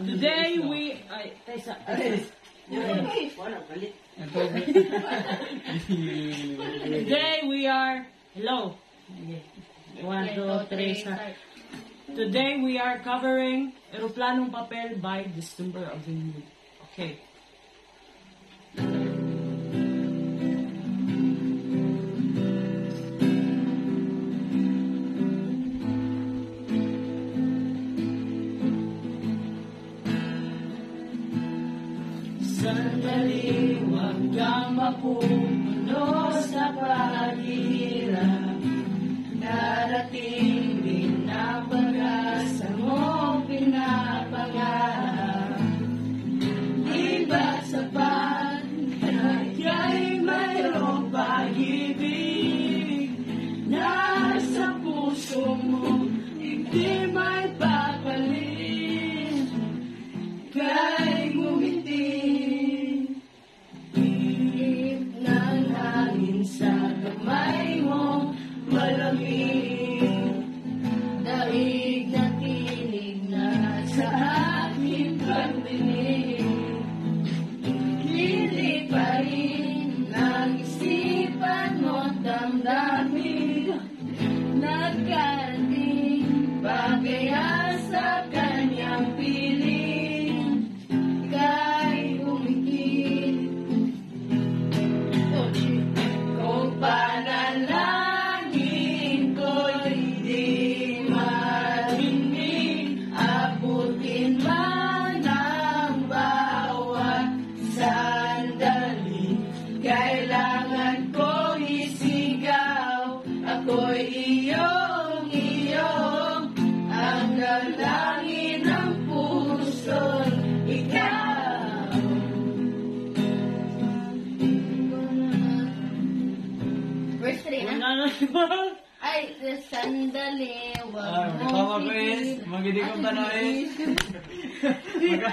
Today we... Ay, Tessa. Today we are... Hello. Okay. 1, 2, 3, start. Today we are covering Eroplanong Papel by December of the Year. Okay. Sandali, huwag kang mapupuno sa paghihirap. Darating din ang pag-asa mo pinapangarap. Di ba sapat na ika'y mayroong pag-ibig? Nasa puso mo, hindi may papalit. Ka'y ngumiti. Sa kamay mo malamig, daig na tinig na sa aking pagdinig. Hindi pa rin ang isipan mo damdamin, nagkarating pa kaya sa kanyang piling, ika'y umikit. Panalangin ko'y di marinig, abutin man ang bawat sandali. Kailangan ko isigaw, ako'y iyong, ang dalangin ng puso'y ikaw. Verse 3 na? Ay, sandali, wag mo. Magidig kong tanawin.